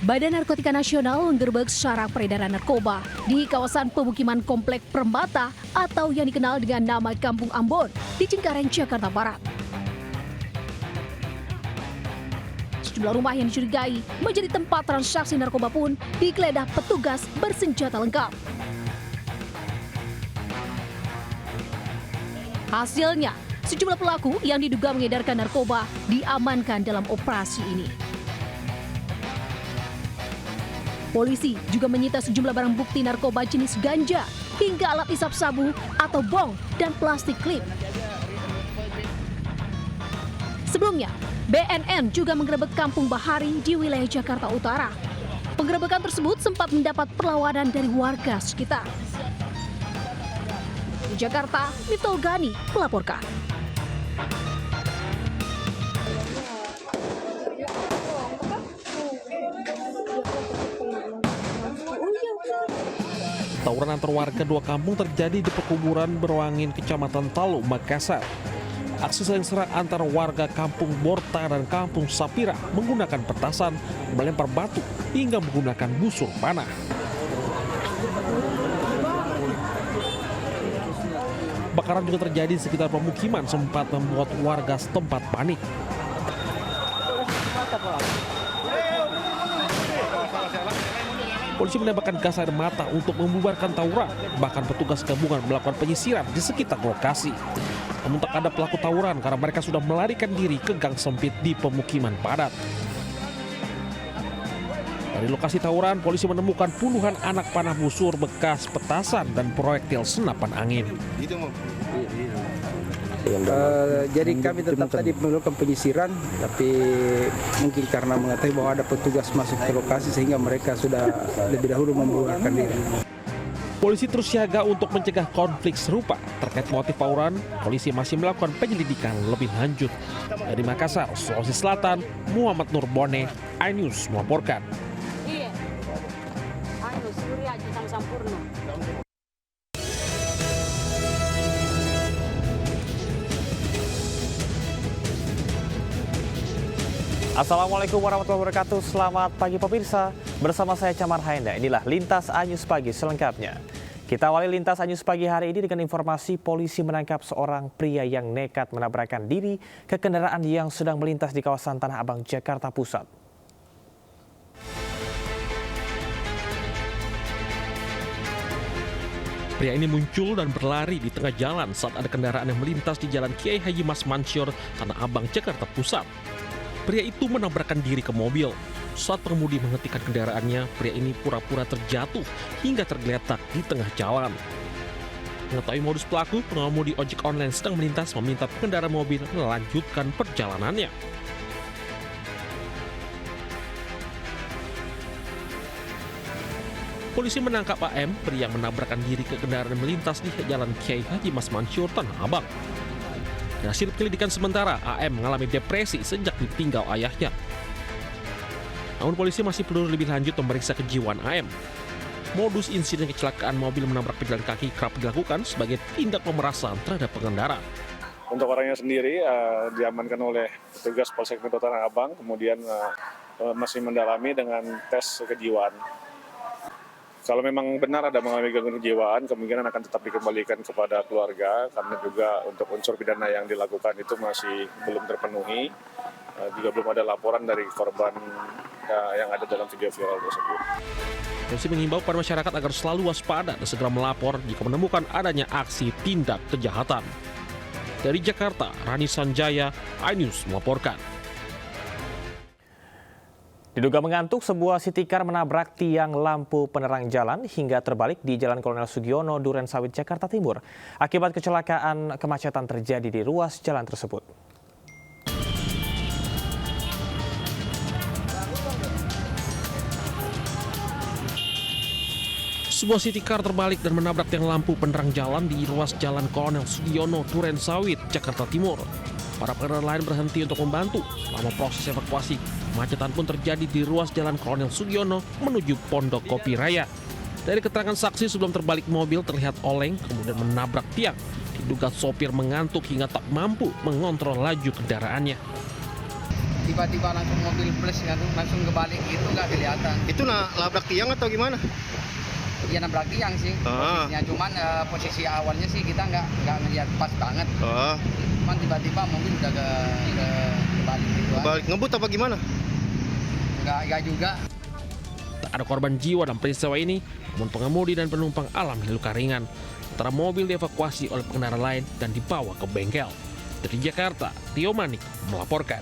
Badan Narkotika Nasional menggerebek sarang peredaran narkoba di kawasan pemukiman Komplek Permata atau yang dikenal dengan nama Kampung Ambon di Cengkareng, Jakarta Barat. Sejumlah rumah yang dicurigai menjadi tempat transaksi narkoba pun digeledah petugas bersenjata lengkap. Hasilnya, sejumlah pelaku yang diduga mengedarkan narkoba diamankan dalam operasi ini. Polisi juga menyita sejumlah barang bukti narkoba jenis ganja hingga alat isap sabu atau bong dan plastik klip. Sebelumnya, BNN juga menggerebek Kampung Bahari di wilayah Jakarta Utara. Penggerebekan tersebut sempat mendapat perlawanan dari warga sekitar. Di Jakarta, Miftahul Gani melaporkan. Tawuran antar warga dua kampung terjadi di pekuburan Berwangin, Kecamatan Talu, Makassar. Aksi saling serang antar warga Kampung Borta dan Kampung Sapira menggunakan petasan, melempar batu, hingga menggunakan busur panah. Bakaran juga terjadi di sekitar pemukiman, sempat membuat warga setempat panik. Polisi menembakkan gas air mata untuk membubarkan tawuran. Bahkan petugas gabungan melakukan penyisiran di sekitar lokasi. Namun tak ada pelaku tawuran karena mereka sudah melarikan diri ke gang sempit di pemukiman padat. Dari lokasi tawuran, polisi menemukan puluhan anak panah busur bekas petasan dan proyektil senapan angin. Jadi kami tetap tadi melakukan penyisiran, tapi mungkin karena mengetahui bahwa ada petugas masuk ke lokasi sehingga mereka sudah lebih dahulu membubarkan diri. Polisi terus siaga untuk mencegah konflik serupa. Terkait motif tawuran, polisi masih melakukan penyelidikan lebih lanjut. Dari Makassar, Sulawesi Selatan, Muhammad Nurbone, iNews melaporkan. Assalamualaikum warahmatullahi wabarakatuh. Selamat pagi pemirsa. Bersama saya Camar Haenda. Inilah Lintas Anyus Pagi selengkapnya. Kita awali Lintas Anyus Pagi hari ini dengan informasi polisi menangkap seorang pria yang nekat menabrakkan diri ke kendaraan yang sedang melintas di kawasan Tanah Abang, Jakarta Pusat. Pria ini muncul dan berlari di tengah jalan saat ada kendaraan yang melintas di Jalan Kiai Haji Mas Mansur, Tanah Abang, Jakarta Pusat. Pria itu menabrakkan diri ke mobil. Saat pengemudi menghentikan kendaraannya, pria ini pura-pura terjatuh hingga tergeletak di tengah jalan. Mengetahui modus pelaku, pengemudi ojek online sedang melintas meminta pengendara mobil melanjutkan perjalanannya. Polisi menangkap AM, pria yang menabrakkan diri ke kendaraan melintas di Jalan Kiai Haji Mas Mansur, Tanah Abang. Hasil penyelidikan sementara, AM mengalami depresi sejak ditinggal ayahnya. Namun polisi masih perlu lebih lanjut memeriksa kejiwaan AM. Modus insiden kecelakaan mobil menabrak pejalan kaki kerap dilakukan sebagai tindak pemerasan terhadap pengendara. Untuk orangnya sendiri diamankan oleh petugas Polsek Metro Tanah Abang, kemudian masih mendalami dengan tes kejiwaan. Kalau memang benar ada mengalami gangguan kejiwaan, kemungkinan akan tetap dikembalikan kepada keluarga, karena juga untuk unsur pidana yang dilakukan itu masih belum terpenuhi. Juga belum ada laporan dari korban yang ada dalam video viral tersebut. Polisi mengimbau kepada masyarakat agar selalu waspada dan segera melapor jika menemukan adanya aksi tindak kejahatan. Dari Jakarta, Rani Sanjaya, iNews melaporkan. Diduga mengantuk, sebuah city car menabrak tiang lampu penerang jalan hingga terbalik di Jalan Kolonel Sugiono, Durensawit, Jakarta Timur. Akibat kecelakaan, kemacetan terjadi di ruas jalan tersebut. Sebuah city car terbalik dan menabrak tiang lampu penerang jalan di ruas Jalan Kolonel Sugiono, Durensawit, Jakarta Timur. Para pengendara lain berhenti untuk membantu. Selama proses evakuasi, kemacetan pun terjadi di ruas Jalan Kolonel Sugiono menuju Pondok Kopi Raya. Dari keterangan saksi, sebelum terbalik mobil terlihat oleng kemudian menabrak tiang. Diduga sopir mengantuk hingga tak mampu mengontrol laju kendaraannya. tiba-tiba langsung mobil plus langsung kebalik gitu nggak kelihatan. Itu labrak tiang atau gimana? Dia nabrak tiang sih posisinya, cuman posisi awalnya sih kita nggak ngelihat pas banget. Cuman tiba-tiba mobil udah kebalik gitu. Balik ngebut apa gimana? Nggak juga. Tak ada korban jiwa dalam peristiwa ini, namun pengemudi dan penumpang alami luka ringan. Sementara mobil dievakuasi oleh pengendara lain dan dibawa ke bengkel. Dari Jakarta, Rio Manik melaporkan.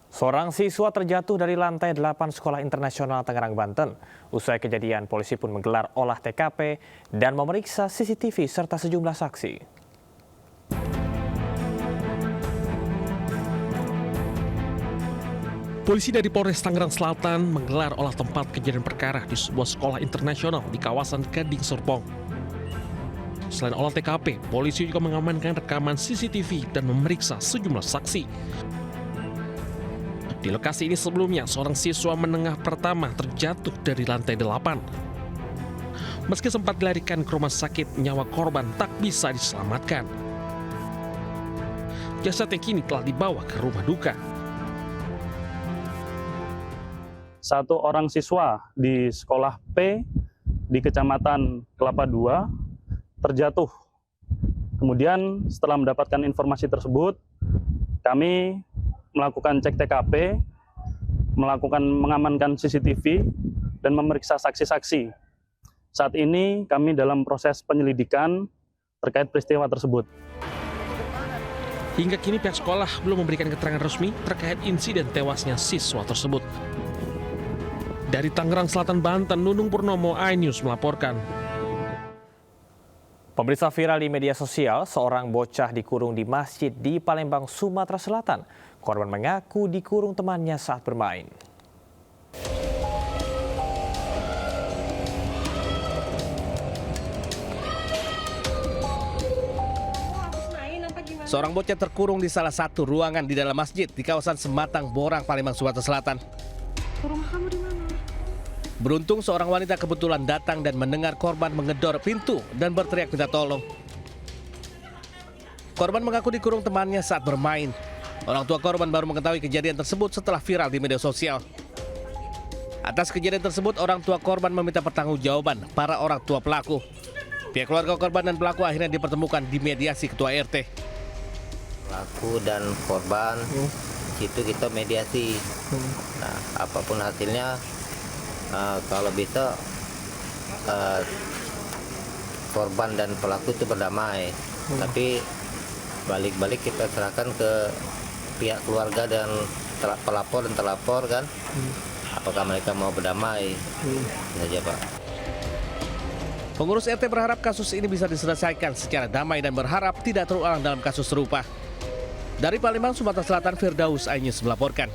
Seorang siswa terjatuh dari lantai 8 Sekolah Internasional Tangerang, Banten. Usai kejadian, polisi pun menggelar olah TKP dan memeriksa CCTV serta sejumlah saksi. Polisi dari Polres Tangerang Selatan menggelar olah tempat kejadian perkara di sebuah sekolah internasional di kawasan Gading Serpong. Selain olah TKP, polisi juga mengamankan rekaman CCTV dan memeriksa sejumlah saksi. Di lokasi ini sebelumnya, seorang siswa menengah pertama terjatuh dari lantai 8. Meski sempat dilarikan ke rumah sakit, nyawa korban tak bisa diselamatkan. Jasadnya kini telah dibawa ke rumah duka. Satu orang siswa di sekolah P di Kecamatan Kelapa II terjatuh. Kemudian setelah mendapatkan informasi tersebut, kami melakukan cek TKP, mengamankan CCTV, dan memeriksa saksi-saksi. Saat ini kami dalam proses penyelidikan terkait peristiwa tersebut. Hingga kini pihak sekolah belum memberikan keterangan resmi terkait insiden tewasnya siswa tersebut. Dari Tangerang Selatan, Banten, Nunung Purnomo, iNews melaporkan. Pemirsa, viral di media sosial, seorang bocah dikurung di masjid di Palembang, Sumatera Selatan. Korban mengaku dikurung temannya saat bermain. Seorang bocah terkurung di salah satu ruangan di dalam masjid di kawasan Sematang, Borang, Palembang, Sumatera Selatan. Rumah kamu di mana? Beruntung seorang wanita kebetulan datang dan mendengar korban mengedor pintu dan berteriak minta tolong. Korban mengaku dikurung temannya saat bermain. Orang tua korban baru mengetahui kejadian tersebut setelah viral di media sosial. Atas kejadian tersebut, orang tua korban meminta pertanggungjawaban para orang tua pelaku. Pihak keluarga korban dan pelaku akhirnya dipertemukan di mediasi ketua RT. Pelaku dan korban itu kita mediasi. Nah, apapun hasilnya, kalau bisa korban dan pelaku itu berdamai. Tapi balik-balik kita serahkan ke pihak keluarga dan pelapor dan terlapor kan. Apakah mereka mau berdamai? Saja, Pak. Pengurus RT berharap kasus ini bisa diselesaikan secara damai dan berharap tidak terulang dalam kasus serupa. Dari Palembang, Sumatera Selatan, Firdaus, iNews melaporkan.